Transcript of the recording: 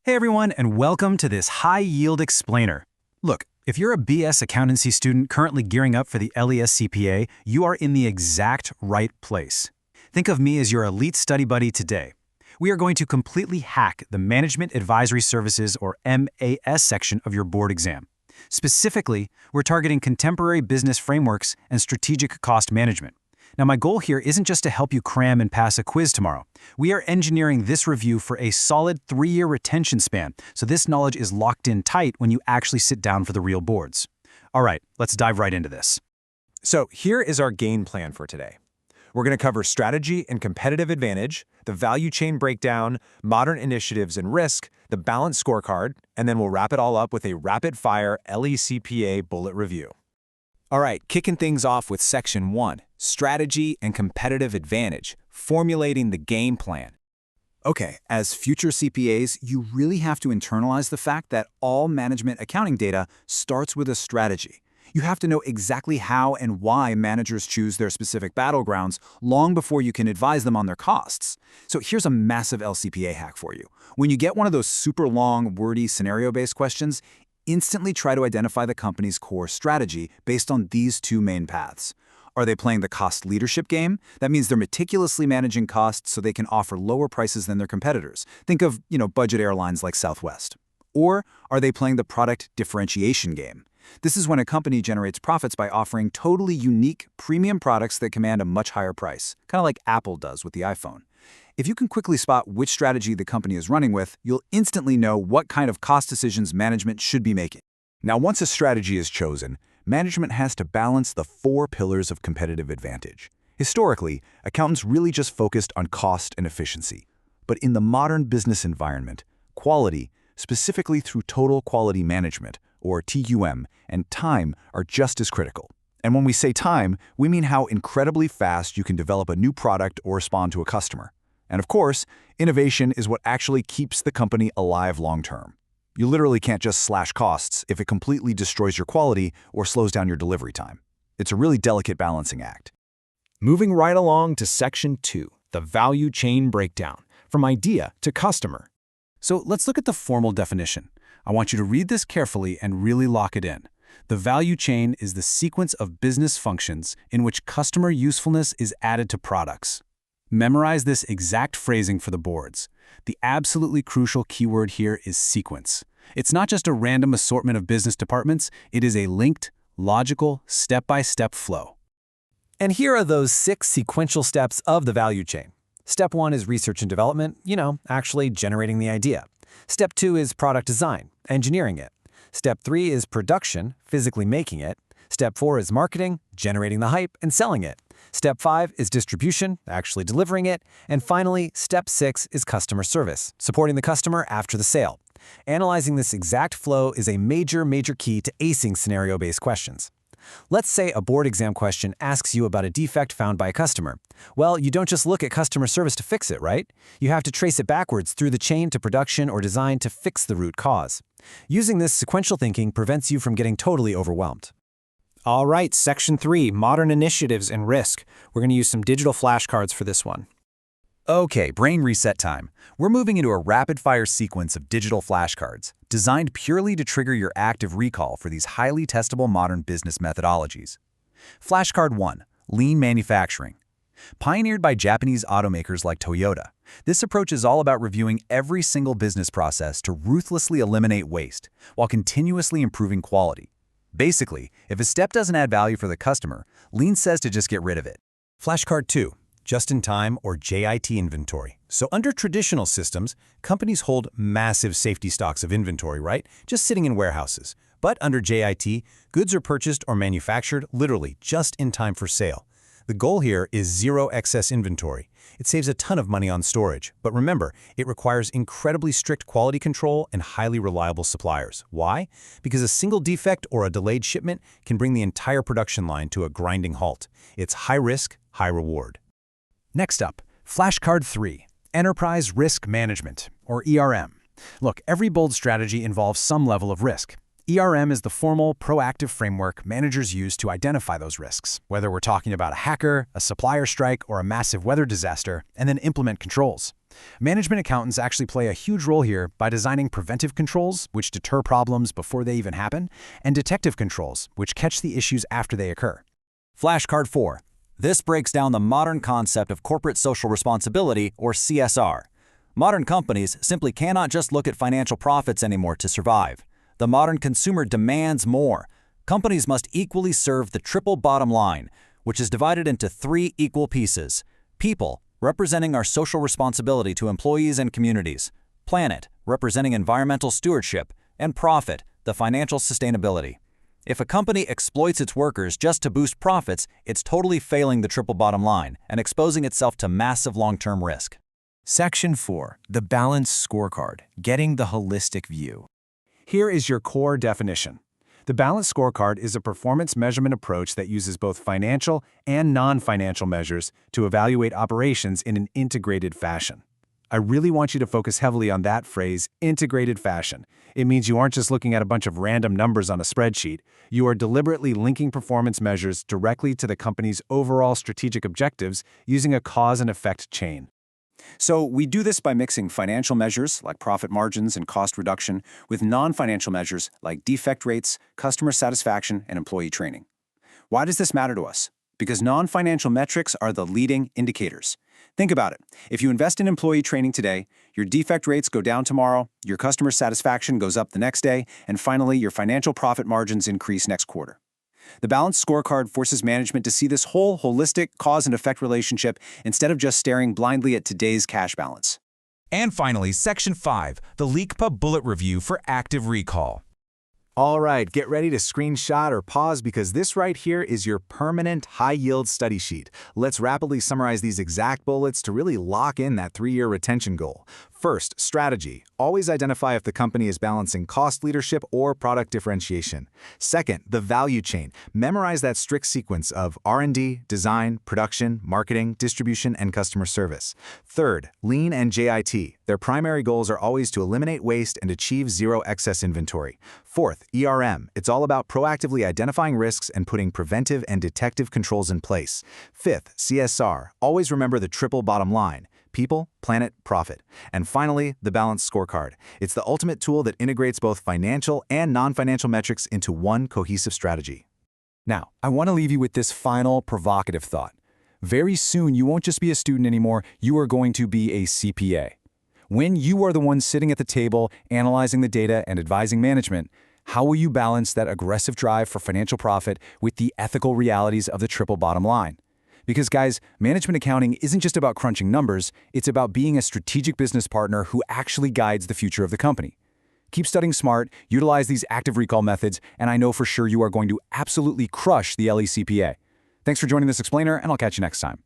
Hey everyone, and welcome to this high-yield explainer. Look, if you're a BS accountancy student currently gearing up for the LES CPA, you are in the exact right place. Think of me as your elite study buddy today. We are going to completely hack the Management Advisory Services, or MAS, section of your board exam. Specifically, we're targeting contemporary business frameworks and strategic cost management. Now, my goal here isn't just to help you cram and pass a quiz tomorrow. We are engineering this review for a solid 3-year retention span, so this knowledge is locked in tight when you actually sit down for the real boards. All right, let's dive right into this. So here is our game plan for today. We're going to cover strategy and competitive advantage, the value chain breakdown, modern initiatives and risk, the balanced scorecard, and then we'll wrap it all up with a rapid-fire LECPA bullet review. All right, kicking things off with Section 1, Strategy and Competitive Advantage, formulating the game plan. Okay, as future CPAs, you really have to internalize the fact that all management accounting data starts with a strategy. You have to know exactly how and why managers choose their specific battlegrounds long before you can advise them on their costs. So here's a massive LCPA hack for you. When you get one of those super long, wordy, scenario-based questions, instantly try to identify the company's core strategy based on these two main paths. Are they playing the cost leadership game? That means they're meticulously managing costs so they can offer lower prices than their competitors. Think of, budget airlines like Southwest. Or are they playing the product differentiation game? This is when a company generates profits by offering totally unique, premium products that command a much higher price, kind of like Apple does with the iPhone. If you can quickly spot which strategy the company is running with, you'll instantly know what kind of cost decisions management should be making. Now, once a strategy is chosen, management has to balance the 4 pillars of competitive advantage. Historically, accountants really just focused on cost and efficiency. But in the modern business environment, quality, specifically through total quality management, or TQM, and time are just as critical. And when we say time, we mean how incredibly fast you can develop a new product or respond to a customer. And of course, innovation is what actually keeps the company alive long-term. You literally can't just slash costs if it completely destroys your quality or slows down your delivery time. It's a really delicate balancing act. Moving right along to Section 2, the value chain breakdown, from idea to customer. So let's look at the formal definition. I want you to read this carefully and really lock it in. The value chain is the sequence of business functions in which customer usefulness is added to products. Memorize this exact phrasing for the boards. The absolutely crucial keyword here is sequence. It's not just a random assortment of business departments, it is a linked, logical, step-by-step flow. And here are those 6 sequential steps of the value chain. Step 1 is research and development, actually generating the idea. Step 2 is product design, engineering it. Step 3 is production, physically making it. Step 4 is marketing, generating the hype and selling it. Step 5 is distribution, actually delivering it. And finally, Step 6 is customer service, supporting the customer after the sale. Analyzing this exact flow is a major key to acing scenario-based questions. Let's say a board exam question asks you about a defect found by a customer. Well, you don't just look at customer service to fix it, right? You have to trace it backwards through the chain to production or design to fix the root cause. Using this sequential thinking prevents you from getting totally overwhelmed. All right, Section 3, Modern Initiatives and Risk. We're going to use some digital flashcards for this one. Okay, brain reset time. We're moving into a rapid-fire sequence of digital flashcards, designed purely to trigger your active recall for these highly testable modern business methodologies. Flashcard 1, Lean Manufacturing. Pioneered by Japanese automakers like Toyota, this approach is all about reviewing every single business process to ruthlessly eliminate waste, while continuously improving quality. Basically, if a step doesn't add value for the customer, Lean says to just get rid of it. Flashcard 2, Just-in-Time or JIT inventory. So under traditional systems, companies hold massive safety stocks of inventory, right? Just sitting in warehouses. But under JIT, goods are purchased or manufactured literally just in time for sale. The goal here is zero excess inventory. It saves a ton of money on storage, but remember, it requires incredibly strict quality control and highly reliable suppliers. Why? Because a single defect or a delayed shipment can bring the entire production line to a grinding halt. It's high risk, high reward. Next up, Flashcard 3, Enterprise Risk Management, or ERM. Look, every bold strategy involves some level of risk. ERM is the formal, proactive framework managers use to identify those risks, whether we're talking about a hacker, a supplier strike, or a massive weather disaster, and then implement controls. Management accountants actually play a huge role here by designing preventive controls, which deter problems before they even happen, and detective controls, which catch the issues after they occur. Flashcard 4. This breaks down the modern concept of corporate social responsibility, or CSR. Modern companies simply cannot just look at financial profits anymore to survive. The modern consumer demands more. Companies must equally serve the triple bottom line, which is divided into 3 equal pieces. People, representing our social responsibility to employees and communities. Planet, representing environmental stewardship. And profit, the financial sustainability. If a company exploits its workers just to boost profits, it's totally failing the triple bottom line and exposing itself to massive long-term risk. Section 4. The Balanced Scorecard. Getting the holistic view. Here is your core definition. The Balanced Scorecard is a performance measurement approach that uses both financial and non-financial measures to evaluate operations in an integrated fashion. I really want you to focus heavily on that phrase, integrated fashion. It means you aren't just looking at a bunch of random numbers on a spreadsheet. You are deliberately linking performance measures directly to the company's overall strategic objectives using a cause and effect chain. So we do this by mixing financial measures like profit margins and cost reduction with non-financial measures like defect rates, customer satisfaction, and employee training. Why does this matter to us? Because non-financial metrics are the leading indicators. Think about it. If you invest in employee training today, your defect rates go down tomorrow, your customer satisfaction goes up the next day, and finally, your financial profit margins increase next quarter. The Balanced Scorecard forces management to see this whole holistic cause and effect relationship instead of just staring blindly at today's cash balance. And finally, Section 5, the LeakPub Bullet Review for Active Recall. All right, get ready to screenshot or pause because this right here is your permanent high-yield study sheet. Let's rapidly summarize these exact bullets to really lock in that 3-year retention goal. First, strategy. Always identify if the company is balancing cost leadership or product differentiation. Second, the value chain. Memorize that strict sequence of R&D, design, production, marketing, distribution, and customer service. Third, lean and JIT. Their primary goals are always to eliminate waste and achieve zero excess inventory. Fourth, ERM. It's all about proactively identifying risks and putting preventive and detective controls in place. Fifth, CSR. Always remember the triple bottom line. People, planet, profit. And finally, the Balanced Scorecard. It's the ultimate tool that integrates both financial and non-financial metrics into one cohesive strategy. Now, I want to leave you with this final provocative thought. Very soon, you won't just be a student anymore, you are going to be a CPA. When you are the one sitting at the table, analyzing the data and advising management, how will you balance that aggressive drive for financial profit with the ethical realities of the triple bottom line? Because guys, management accounting isn't just about crunching numbers, it's about being a strategic business partner who actually guides the future of the company. Keep studying smart, utilize these active recall methods, and I know for sure you are going to absolutely crush the LECPA. Thanks for joining this explainer, and I'll catch you next time.